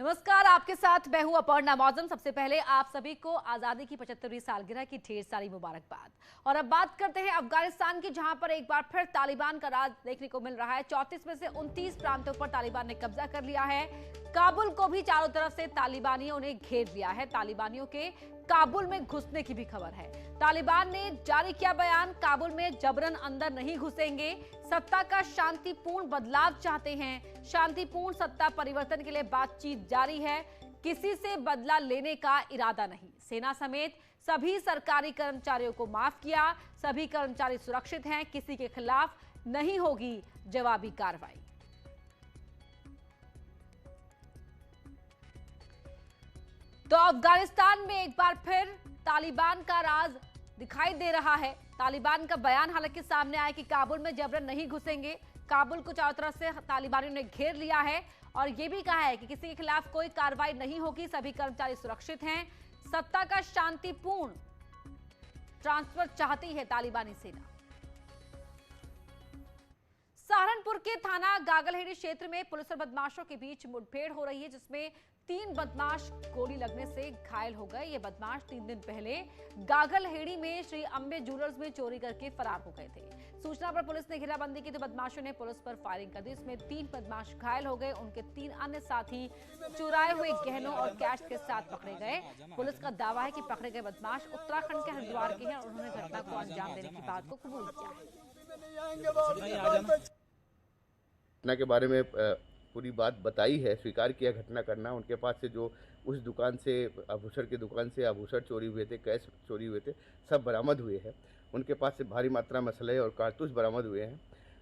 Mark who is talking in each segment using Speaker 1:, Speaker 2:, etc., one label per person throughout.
Speaker 1: नमस्कार, आपके साथ मैं हूं अपर्णा मौजम। सबसे पहले आप सभी को आजादी की 75वीं सालगिरह की ढेर सारी मुबारकबाद। और अब बात करते हैं अफगानिस्तान की, जहां पर एक बार फिर तालिबान का राज देखने को मिल रहा है। 34 में से 29 प्रांतों पर तालिबान ने कब्जा कर लिया है। काबुल को भी चारों तरफ से तालिबानियों ने घेर लिया है। तालिबानियों के काबुल में घुसने की भी खबर है। तालिबान ने जारी किया बयान, काबुल में जबरन अंदर नहीं घुसेंगे, सत्ता का शांतिपूर्ण बदलाव चाहते हैं। शांतिपूर्ण सत्ता परिवर्तन के लिए बातचीत जारी है, किसी से बदला लेने का इरादा नहीं। सेना समेत सभी सरकारी कर्मचारियों को माफ किया, सभी कर्मचारी सुरक्षित हैं, किसी के खिलाफ नहीं होगी जवाबी कार्रवाई। तो अफगानिस्तान में एक बार फिर तालिबान का राज दिखाई दे रहा है। तालिबान का बयान हालांकि सामने आया कि काबुल में जबरन नहीं घुसेंगे। काबुल को चारों तरफ से तालिबानियों ने घेर लिया है और यह भी कहा है कि किसी के खिलाफ कोई कार्रवाई नहीं होगी, सभी कर्मचारी सुरक्षित हैं। सत्ता का शांतिपूर्ण ट्रांसफर चाहती है तालिबानी सेना। सहारनपुर के थाना गागलहेड़ी क्षेत्र में पुलिस और बदमाशों के बीच मुठभेड़ हो रही है, जिसमें 3 बदमाश गोली लगने से घायल हो गए। ये बदमाश 3 दिन पहले गागलहेड़ी में श्री अंबे ज्वेलर्स में चोरी करके फरार हो गए थे। सूचना पर पुलिस ने घेराबंदी की तो बदमाशों ने पुलिस पर फायरिंग कर दी। इसमें 3 बदमाश घायल हो गए। उनके 3 अन्य साथी चुराए हुए गहनों और कैश के साथ पकड़े गए। पुलिस का दावा है कि पकड़े गए बदमाश उत्तराखंड के हरिद्वार के हैं और उन्होंने घटना को अंजाम देने की बात को कबूल किया है।
Speaker 2: घटना के बारे में पूरी बात बताई है, स्वीकार किया घटना करना। उनके पास से जो उस दुकान से आभूषण की दुकान से आभूषण चोरी हुए थे, कैश चोरी हुए थे, सब बरामद हुए हैं। उनके पास से भारी मात्रा में असलहे और कारतूस बरामद हुए हैं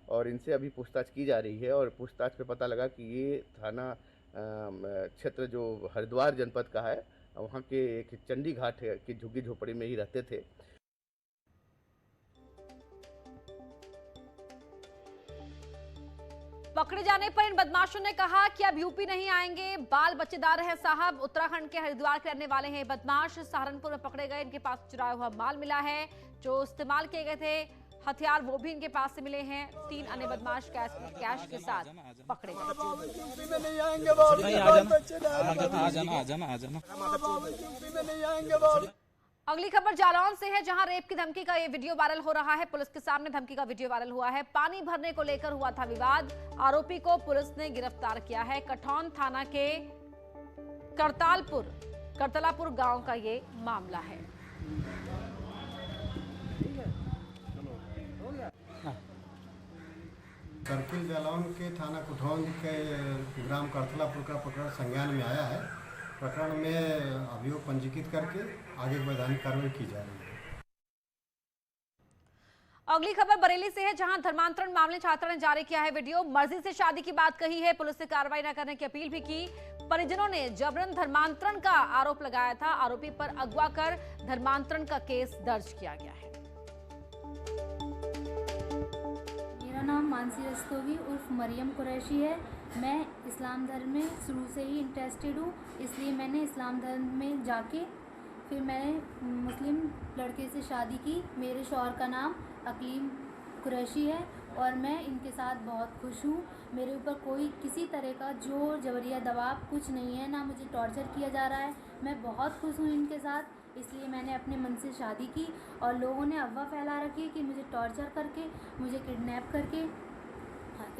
Speaker 2: और इनसे अभी पूछताछ की जा रही है। और पूछताछ में पता लगा कि ये थाना क्षेत्र जो हरिद्वार जनपद का है, वहाँ के एक चंडी घाट की झुग्गी झोपड़ी में ही रहते थे।
Speaker 1: पकड़े जाने पर इन बदमाशों ने कहा कि अब यूपी नहीं आएंगे, बाल बच्चेदार है साहब। उत्तराखंड के हरिद्वार के रहने वाले हैं बदमाश। सहारनपुर में पकड़े गए, इनके पास चुराया हुआ माल मिला है, जो इस्तेमाल किए गए थे हथियार वो भी इनके पास से मिले हैं। 3 अन्य बदमाश कैश के साथ पकड़े गए। अगली खबर जालौन से है, जहां रेप की धमकी का ये वीडियो वायरल हो रहा है। पुलिस के सामने धमकी का वीडियो वायरल हुआ है। पानी भरने को लेकर हुआ था विवाद, आरोपी को पुलिस ने गिरफ्तार किया है। कठौन थाना के करतलापुर गांव का ये मामला है।
Speaker 3: सर्किल जालौन के थाना कुठौन के ग्राम करतलापुर का प्रकरण संज्ञान में आया है। प्रकरण में अभियोग पंजीकृत करके आगे वैधानिक कार्रवाई की जा रही है।
Speaker 1: अगली खबर बरेली से है, जहां धर्मांतरण मामले छात्रा ने जारी किया है वीडियो। मर्जी से शादी की बात कही है, पुलिस से कार्रवाई न करने की अपील भी की। परिजनों ने जबरन धर्मांतरण का आरोप लगाया था। आरोपी पर अगवा कर धर्मांतरण का केस दर्ज किया गया है।
Speaker 4: मेरा नाम मानसी रस्तोगी उर्फ मरियम कुरैशी है। मैं इस्लाम धर्म में शुरू से ही इंटरेस्टेड हूँ, इसलिए मैंने इस्लाम धर्म में जाके फिर मैंने मुस्लिम लड़के से शादी की। मेरे शौहर का नाम अकीम कुरैशी है और मैं इनके साथ बहुत खुश हूँ। मेरे ऊपर कोई किसी तरह का जोर जबरिया दबाव कुछ नहीं है, ना मुझे टॉर्चर किया जा रहा है। मैं बहुत खुश हूँ इनके साथ, इसलिए मैंने अपने मन से शादी की। और लोगों ने अफवाह फैला रखी है कि मुझे टॉर्चर करके, मुझे किडनैप करके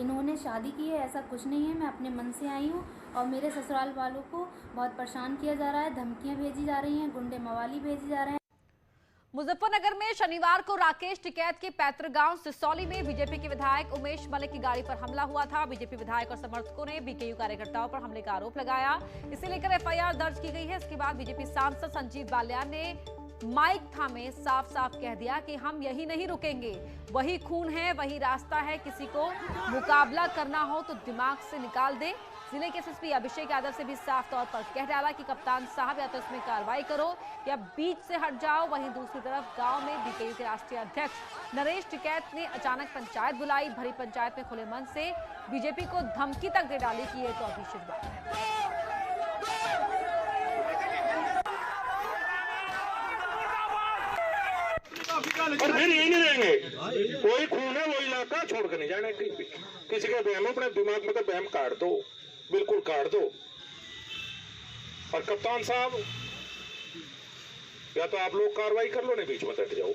Speaker 4: इन्होंने शादी की है। ऐसा कुछ नहीं है, मैं अपने मन से आई हूँ। और मेरे ससुराल वालों को बहुत परेशान किया जा रहा है, धमकियाँ भेजी जा रही हैं, गुंडे मवाली भेजे जा रहे हैं।
Speaker 1: मुजफ्फरनगर में शनिवार को राकेश टिकैत के पैतृक गांव सिसौली में बीजेपी के विधायक उमेश मलिक की गाड़ी पर हमला हुआ था। बीजेपी विधायक और समर्थकों ने बीकेयू कार्यकर्ताओं पर हमले का आरोप लगाया। इसे लेकर एफआईआर दर्ज की गई है। इसके बाद बीजेपी सांसद संजीव बालियान ने माइक थामे साफ साफ कह दिया कि हम यही नहीं रुकेंगे, वही खून है, वही रास्ता है। किसी को मुकाबला करना हो तो दिमाग से निकाल दे। जिले के एसएसपी अभिषेक यादव से भी साफ तौर पर कह डाला कि कप्तान साहब या तो इसमें कार्रवाई करो या बीच से हट जाओ। वहीं दूसरी तरफ गांव में बीकेयू के राष्ट्रीय अध्यक्ष नरेश टिकैत ने अचानक पंचायत बुलाई। भरी पंचायत में खुले मन से बीजेपी को धमकी तक दे डाली कि ये तो अभी शुरुआत है।
Speaker 5: और फिर यही नहीं रहेंगे, कोई खून है वो इलाका छोड़ कर नहीं जाना। किसी के बहम अपने दिमाग में तो बहम काट दो, बिल्कुल काट दो। और कप्तान साहब, या तो आप लोग कार्रवाई कर लो, नहीं बीच में हट जाओ।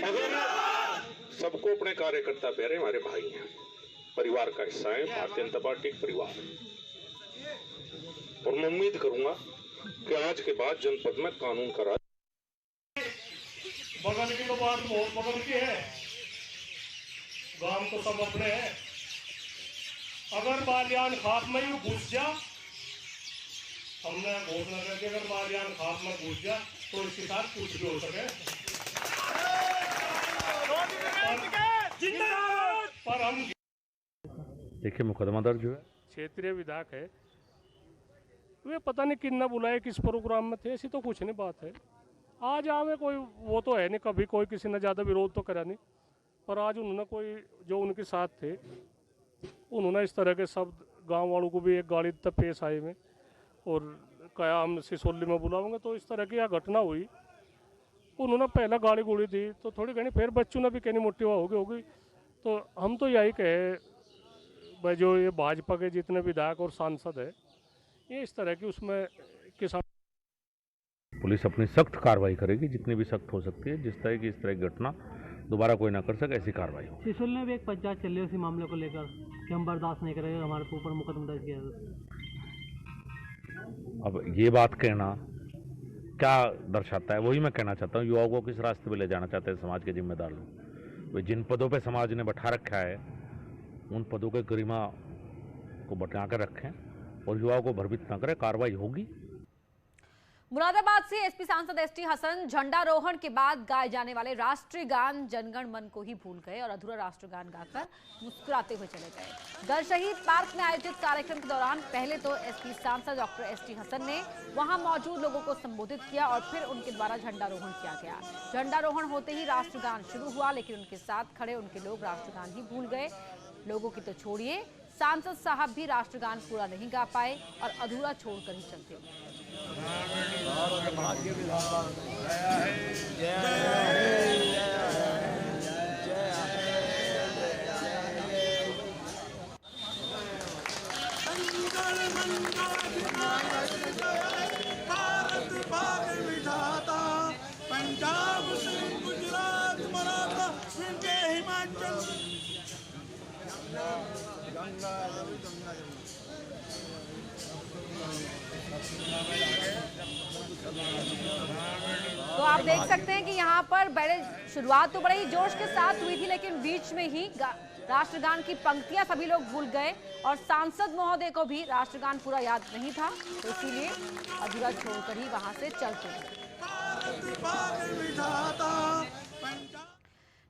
Speaker 5: अगर सबको अपने कार्यकर्ता प्यारे, हमारे भाई हैं, परिवार का हिस्सा है, भारतीय जनता पार्टी का परिवार है, और मैं उम्मीद करूंगा कि आज के बाद जनपद में कानून का राज।
Speaker 6: बगल की तो बात बहुत बगल की है, गांव तो सब अपने हैं। अगर बालियान खाप में ही घुस जा, हमने घोषणा करके अगर बालियान खाप में घुस जा तो इसके साथ कुछ भी हो सके, पर हम
Speaker 7: देखिए मुकदमा दर्ज हुआ है।
Speaker 6: क्षेत्रीय विधायक है, वे पता नहीं किन्ना बुलाए, किस प्रोग्राम में थे, ऐसी तो कुछ नहीं बात है। आज हमें कोई वो तो है नहीं, कभी कोई किसी ने ज़्यादा विरोध तो करा नहीं, पर आज उन्होंने कोई जो उनके साथ थे उन्होंने इस तरह के शब्द, गांव वालों को भी एक गाड़ी तक पेश आए में और कहा हम सिसोली में बुलाओगे, तो इस तरह की यह घटना हुई। उन्होंने पहला गाड़ी गुड़ी दी तो थोड़ी कहनी, फिर बच्चों ने भी कहनी मोटी होगी। तो हम तो यही कहे भाई, जो ये भाजपा के जितने विधायक और सांसद है, ये इस तरह की उसमें किसान,
Speaker 7: पुलिस अपनी सख्त कार्रवाई करेगी, जितनी भी सख्त हो सकती है। जिस तरह की इस तरह की घटना दोबारा कोई ना कर सके, ऐसी कार्रवाई हो।
Speaker 8: सिसोल में भी एक पंचायत चल रही है उसी मामले को लेकर कि हम बर्दाश्त नहीं करेंगे, हमारे ऊपर मुकदमा दर्ज किया है।
Speaker 7: अब ये बात कहना क्या दर्शाता है, वही मैं कहना चाहता हूँ। युवाओं को किस रास्ते पे ले जाना चाहते हैं समाज के जिम्मेदार लोग। वे जिन पदों पे समाज ने बैठा रखा है, उन पदों के गरिमा को बचा कर रखें और युवाओं को भ्रमित न करें। कार्रवाई होगी।
Speaker 1: मुरादाबाद से एसपी सांसद एसटी हसन झंडारोहण के बाद गाए जाने वाले राष्ट्रीय गान जनगण मन को ही भूल गए और अधूरा राष्ट्रगान गाकर मुस्कुराते हुए चले गए। दल शहीद पार्क में आयोजित कार्यक्रम के दौरान पहले तो एसपी सांसद डॉक्टर एसटी हसन ने वहां मौजूद लोगों को संबोधित किया और फिर उनके द्वारा झंडारोहण किया गया। झंडारोहण होते ही राष्ट्रगान शुरू हुआ, लेकिन उनके साथ खड़े उनके लोग राष्ट्रगान ही भूल गए। लोगों की तो छोड़िए, सांसद साहब भी राष्ट्रगान पूरा नहीं गा पाए और अधूरा छोड़कर ही चलते गए।
Speaker 9: पंजाब से गुजरात मराठा फिर हिमाचल।
Speaker 1: तो आप देख सकते हैं कि यहाँ पर बड़े शुरुआत तो बड़े ही जोश के साथ हुई थी, लेकिन बीच में ही राष्ट्रगान की पंक्तियां सभी लोग भूल गए और सांसद महोदय को भी राष्ट्रगान पूरा याद नहीं था, तो इसीलिए अधूरा छोड़कर ही वहां से चलते गए।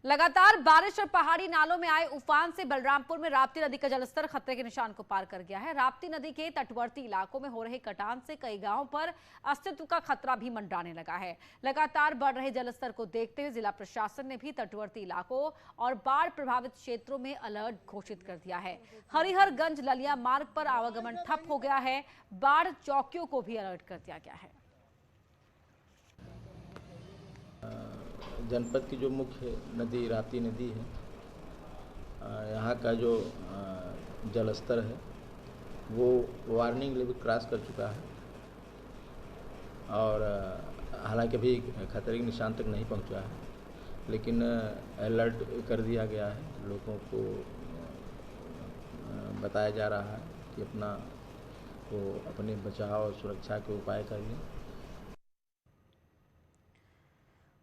Speaker 1: लगातार बारिश और पहाड़ी नालों में आए उफान से बलरामपुर में राप्ती नदी का जलस्तर खतरे के निशान को पार कर गया है। राप्ती नदी के तटवर्ती इलाकों में हो रहे कटान से कई गांवों पर अस्तित्व का खतरा भी मंडराने लगा है। लगातार बढ़ रहे जलस्तर को देखते हुए जिला प्रशासन ने भी तटवर्ती इलाकों और बाढ़ प्रभावित क्षेत्रों में अलर्ट घोषित कर दिया है। हरिहरगंज ललिया मार्ग पर आवागमन ठप हो गया है। बाढ़ चौकियों को भी अलर्ट कर दिया गया है।
Speaker 10: जनपद की जो मुख्य नदी राप्ती नदी है, यहाँ का जो जलस्तर है वो वार्निंग लेवल क्रॉस कर चुका है और हालांकि अभी खतरे के निशान तक नहीं पहुँचा है, लेकिन अलर्ट कर दिया गया है। लोगों को बताया जा रहा है कि अपने बचाव और सुरक्षा के उपाय करें।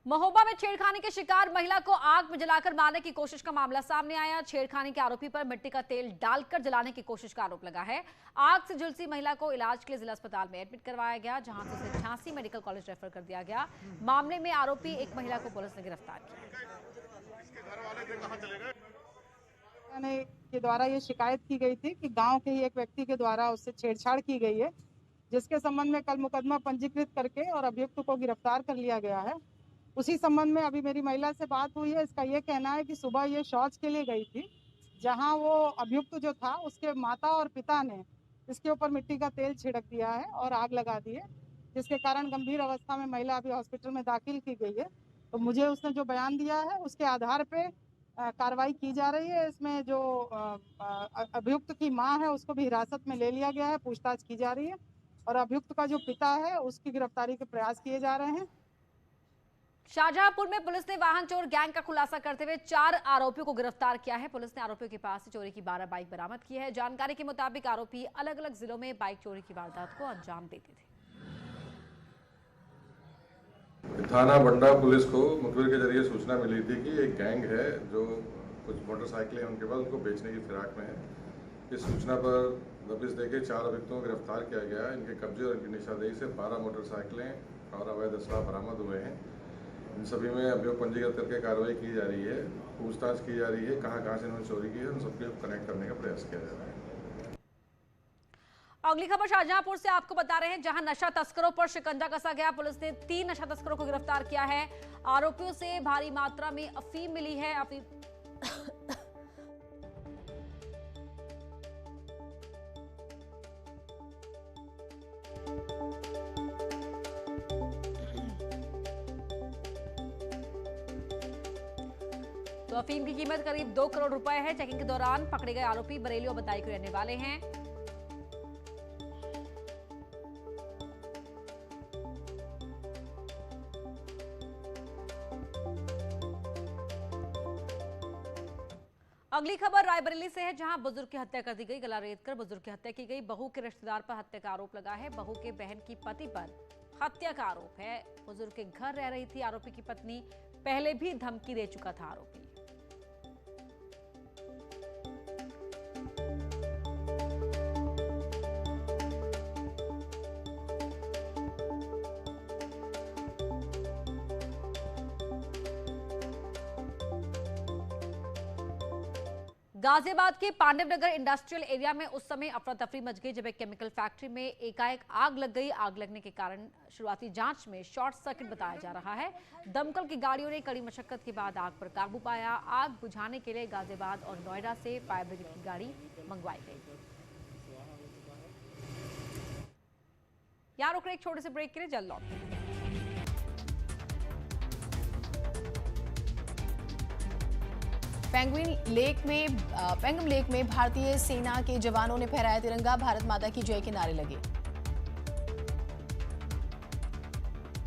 Speaker 1: महोबा में छेड़खानी के शिकार महिला को आग में जलाकर मारने की कोशिश का मामला सामने आया। छेड़खानी के आरोपी पर मिट्टी का तेल डालकर जलाने की कोशिश का आरोप लगा है। आग से झुलसी महिला को इलाज के लिए जिला अस्पताल में एडमिट करवाया गया, जहां से उसे झांसी मेडिकल कॉलेज रेफर कर दिया गया। मामले में आरोपी एक महिला को पुलिस ने गिरफ्तार
Speaker 11: किया। के द्वारा ये शिकायत की गई थी कि गाँव के ही एक व्यक्ति के द्वारा उससे छेड़छाड़ की गई है, जिसके संबंध में कल मुकदमा पंजीकृत करके और अभियुक्त को गिरफ्तार कर लिया गया है। उसी संबंध में अभी मेरी महिला से बात हुई है। इसका ये कहना है कि सुबह ये शौच के लिए गई थी, जहां वो अभियुक्त जो था उसके माता और पिता ने इसके ऊपर मिट्टी का तेल छिड़क दिया है और आग लगा दी है, जिसके कारण गंभीर अवस्था में महिला अभी हॉस्पिटल में दाखिल की गई है। तो मुझे उसने जो बयान दिया है उसके आधार पे कार्रवाई की जा रही है। इसमें जो अभियुक्त की मां है उसको भी हिरासत में ले लिया गया है, पूछताछ की जा रही है और अभियुक्त का जो पिता है उसकी गिरफ्तारी के प्रयास किए जा रहे हैं।
Speaker 1: शाहजहांपुर में पुलिस ने वाहन चोर गैंग का खुलासा करते हुए 4 आरोपियों को गिरफ्तार किया है। पुलिस ने आरोपियों के पास से चोरी की 12 बाइक बरामद की है। जानकारी के मुताबिक आरोपी अलग अलग जिलों में बाइक चोरी की वारदात को अंजाम देते थे।
Speaker 12: थाना बंडा पुलिस को मुखबिर के जरिए सूचना मिली थी कि एक गैंग है जो कुछ मोटरसाइकिलें उनके पास उनको बेचने की फिराक में है। इस सूचना पर दबिश देके 4 अभियुक्तों को गिरफ्तार किया गया। इनके कब्जे और इनकी निशानदेही से 12 मोटरसाइकिलें और अवैध असला बरामद हुए हैं। इन सभी में अभियोग पंजीकृत करके कार्रवाई की जा रही है, पूछताछ की जा रही है, कहाँ से इन्होंने चोरी की है, उन सबको कनेक्ट करने का प्रयास किया जा रहा है।
Speaker 1: अगली खबर शाहजहांपुर से आपको बता रहे हैं, जहां नशा तस्करों पर शिकंजा कसा गया। पुलिस ने 3 नशा तस्करों को गिरफ्तार किया है। आरोपियों से भारी मात्रा में अफीम मिली है। तो अफीम की कीमत करीब 2 करोड़ रुपए है। चेकिंग के दौरान पकड़े गए आरोपी बरेली और बदायूं के रहने वाले हैं। अगली खबर रायबरेली से है, जहां बुजुर्ग की हत्या कर दी गई। गला रेतकर बुजुर्ग की हत्या की गई। बहू के रिश्तेदार पर हत्या का आरोप लगा है। बहू के बहन की पति पर हत्या का आरोप है। बुजुर्ग के घर रह रही थी आरोपी की पत्नी। पहले भी धमकी दे चुका था आरोपी। गाजियाबाद के पांडव नगर इंडस्ट्रियल एरिया में उस समय अफरा तफरी मच गई जब एक केमिकल फैक्ट्री में एकाएक आग लग गई। आग लगने के कारण शुरुआती जांच में शॉर्ट सर्किट बताया जा रहा है। दमकल की गाड़ियों ने कड़ी मशक्कत के बाद आग पर काबू पाया। आग बुझाने के लिए गाजियाबाद और नोएडा से फायर ब्रिगेड की गाड़ी मंगवाई गई। यहाँ रुक रहे एक छोटे से ब्रेक के लिए, जल्द लौटते हैं।
Speaker 13: पेंगम लेक में भारतीय सेना के जवानों ने फहराया तिरंगा। भारत माता की जय के नारे लगे।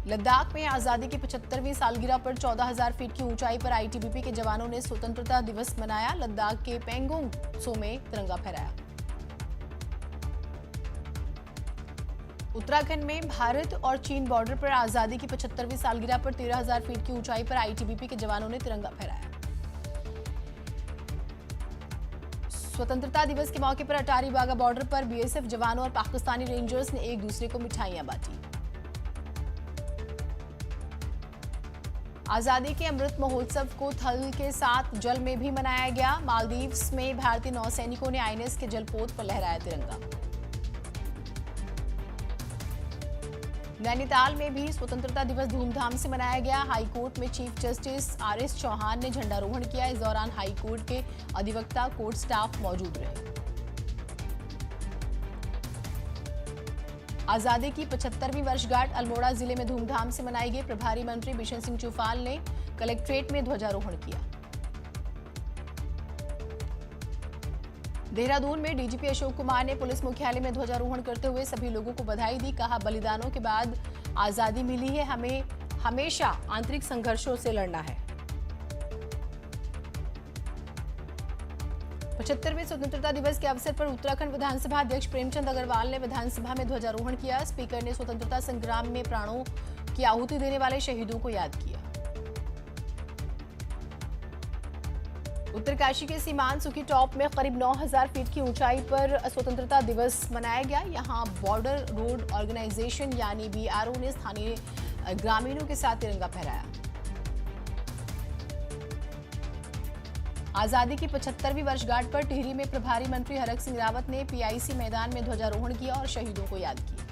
Speaker 13: लद्दाख में आजादी की 75वीं सालगिरह पर 14,000 फीट की ऊंचाई पर आईटीबीपी के जवानों ने स्वतंत्रता दिवस मनाया। लद्दाख के पेंगोंग त्सो में तिरंगा फहराया। उत्तराखंड में भारत और चीन बॉर्डर पर आजादी की 75वीं सालगिरह पर 13,000 फीट की ऊंचाई पर आईटीबीपी के जवानों ने तिरंगा फहराया। स्वतंत्रता दिवस के मौके पर अटारी वाघा बॉर्डर पर बीएसएफ जवानों और पाकिस्तानी रेंजर्स ने एक दूसरे को मिठाइयां बांटी। आजादी के अमृत महोत्सव को थल के साथ जल में भी मनाया गया। मालदीव्स में भारतीय नौसैनिकों ने आईएनएस के जलपोत पर लहराया तिरंगा। नैनीताल में भी स्वतंत्रता दिवस धूमधाम से मनाया गया। हाईकोर्ट में चीफ जस्टिस आरएस चौहान ने झंडारोहण किया। इस दौरान हाईकोर्ट के अधिवक्ता, कोर्ट स्टाफ मौजूद रहे। आजादी की 75वीं वर्षगांठ अल्मोड़ा जिले में धूमधाम से मनाई गई। प्रभारी मंत्री बिशन सिंह चुफाल ने कलेक्ट्रेट में ध्वजारोहण किया। देहरादून में डीजीपी अशोक कुमार ने पुलिस मुख्यालय में ध्वजारोहण करते हुए सभी लोगों को बधाई दी। कहा, बलिदानों के बाद आजादी मिली है, हमें हमेशा आंतरिक संघर्षों से लड़ना है। 75वें स्वतंत्रता दिवस के अवसर पर उत्तराखंड विधानसभा अध्यक्ष प्रेमचंद अग्रवाल ने विधानसभा में ध्वजारोहण किया। स्पीकर ने स्वतंत्रता संग्राम में प्राणों की आहुति देने वाले शहीदों को याद किया। उत्तरकाशी के सीमांत सुखी टॉप में करीब 9,000 फीट की ऊंचाई पर स्वतंत्रता दिवस मनाया गया। यहां बॉर्डर रोड ऑर्गेनाइजेशन यानी बीआरओ ने स्थानीय ग्रामीणों के साथ तिरंगा फहराया। आजादी की 75वीं वर्षगांठ पर टिहरी में प्रभारी मंत्री हरक सिंह रावत ने पीआईसी मैदान में ध्वजारोहण किया और शहीदों को याद किया।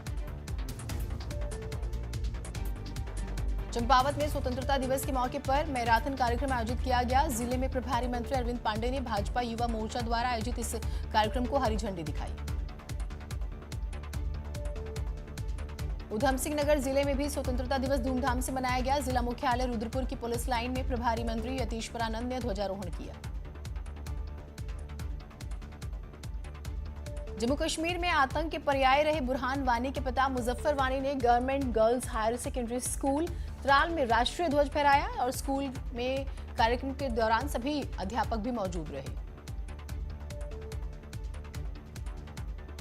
Speaker 13: चंपावत में स्वतंत्रता दिवस के मौके पर मैराथन कार्यक्रम आयोजित किया गया। जिले में प्रभारी मंत्री अरविंद पांडे ने भाजपा युवा मोर्चा द्वारा आयोजित इस कार्यक्रम को हरी झंडी दिखाई। उधम सिंह नगर जिले में भी स्वतंत्रता दिवस धूमधाम से मनाया गया। जिला मुख्यालय रुद्रपुर की पुलिस लाइन में प्रभारी मंत्री यतीश्वरानंद ने ध्वजारोहण किया। जम्मू कश्मीर में आतंक के पर्याय रहे बुरहान वानी के पिता मुजफ्फर वानी ने government girls higher secondary school Tral में राष्ट्रीय ध्वज फहराया और स्कूल में कार्यक्रम के दौरान सभी अध्यापक भी मौजूद रहे।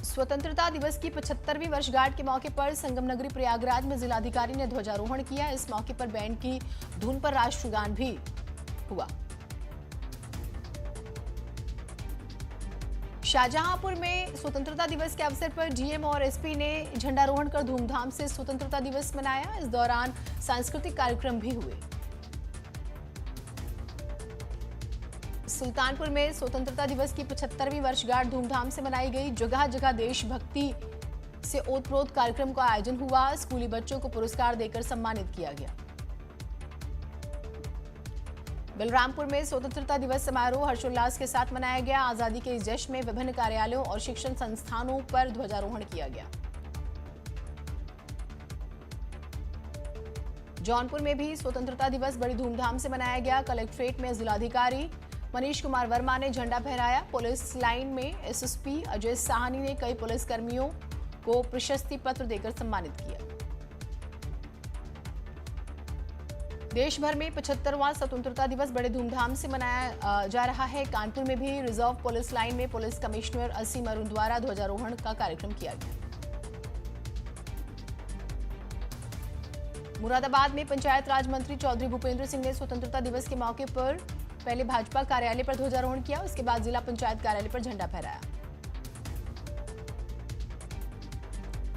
Speaker 13: स्वतंत्रता दिवस की 75वीं वर्षगांठ के मौके पर संगम नगरी प्रयागराज में जिलाधिकारी ने ध्वजारोहण किया। इस मौके पर बैंड की धुन पर राष्ट्रगान भी हुआ। शाहजहांपुर में स्वतंत्रता दिवस के अवसर पर डीएम और एसपी ने झंडारोहण कर धूमधाम से स्वतंत्रता दिवस मनाया। इस दौरान सांस्कृतिक कार्यक्रम भी हुए। सुल्तानपुर में स्वतंत्रता दिवस की 75वीं वर्षगांठ धूमधाम से मनाई गई। जगह जगह देशभक्ति से ओतप्रोत कार्यक्रम का आयोजन हुआ। स्कूली बच्चों को पुरस्कार देकर सम्मानित किया गया। बलरामपुर में स्वतंत्रता दिवस समारोह हर्षोल्लास के साथ मनाया गया। आजादी के इस जश्न में विभिन्न कार्यालयों और शिक्षण संस्थानों पर ध्वजारोहण किया गया। जौनपुर में भी स्वतंत्रता दिवस बड़ी धूमधाम से मनाया गया। कलेक्ट्रेट में जिलाधिकारी मनीष कुमार वर्मा ने झंडा फहराया। पुलिस लाइन में एसएसपी अजय साहनी ने कई पुलिसकर्मियों को प्रशस्ति पत्र देकर सम्मानित किया। देश भर में 75वां स्वतंत्रता दिवस बड़े धूमधाम से मनाया जा रहा है। कानपुर में भी रिजर्व पुलिस लाइन में पुलिस कमिश्नर असीम अरुण द्वारा ध्वजारोहण का कार्यक्रम किया गया। मुरादाबाद में पंचायत राज मंत्री चौधरी भूपेंद्र सिंह ने स्वतंत्रता दिवस के मौके पर पहले भाजपा कार्यालय पर ध्वजारोहण किया। उसके बाद जिला पंचायत कार्यालय पर झंडा फहराया।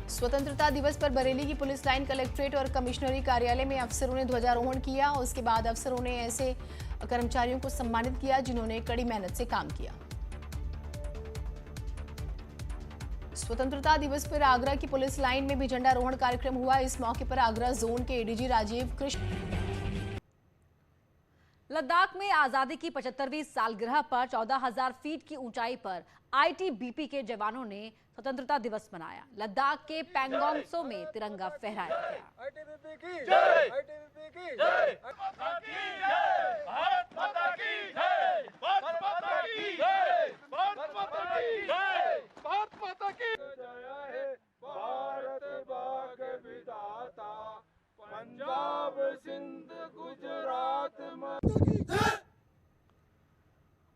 Speaker 13: स्वतंत्रता दिवस पर बरेली की पुलिस लाइन, कलेक्ट्रेट और कमिश्नरी कार्यालय में अफसरों ने ध्वजारोहण किया। उसके बाद अफसरों ने ऐसे कर्मचारियों को सम्मानित किया जिन्होंने कड़ी मेहनत से काम किया। स्वतंत्रता दिवस पर आगरा की पुलिस लाइन में भी झंडारोहण कार्यक्रम हुआ। इस मौके पर आगरा जोन के एडीजी राजीव कृष्ण।
Speaker 1: लद्दाख में आजादी की 75वीं सालगिरह पर 14,000 फीट की ऊंचाई पर आईटीबीपी के जवानों ने स्वतंत्रता दिवस मनाया। लद्दाख के पैंगोंग त्सो में तिरंगा फहराया गया।
Speaker 9: आईटीबीपी की जय, आईटीबीपी की जय, भारत माता की जय, भारत माता की जय, भारत माता की जय, भारत माता की जय, भारत माता की जय है भारत भाग विधाता, पंजाब सिंध गुजरात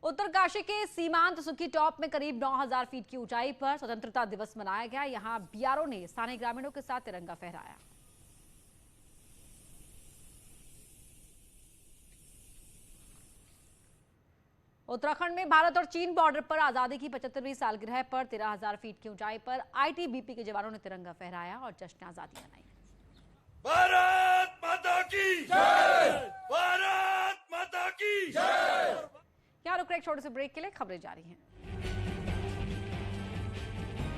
Speaker 1: उत्तरकाशी के सीमांत सुखी टॉप में करीब 9,000 फीट की ऊंचाई पर स्वतंत्रता दिवस मनाया गया। यहां बीआरओ ने स्थानीय ग्रामीणों के साथ तिरंगा फहराया। उत्तराखंड में भारत और चीन बॉर्डर पर आजादी की 75वीं सालगिरह पर 13,000 फीट की ऊंचाई पर आईटीबीपी के जवानों ने तिरंगा फहराया और जश्न आजादी मनाई।
Speaker 9: भारत माता की जय, भारत माता की जय।
Speaker 1: यहाँ रुक रहे एक छोटे से ब्रेक के लिए, खबरें जारी हैं।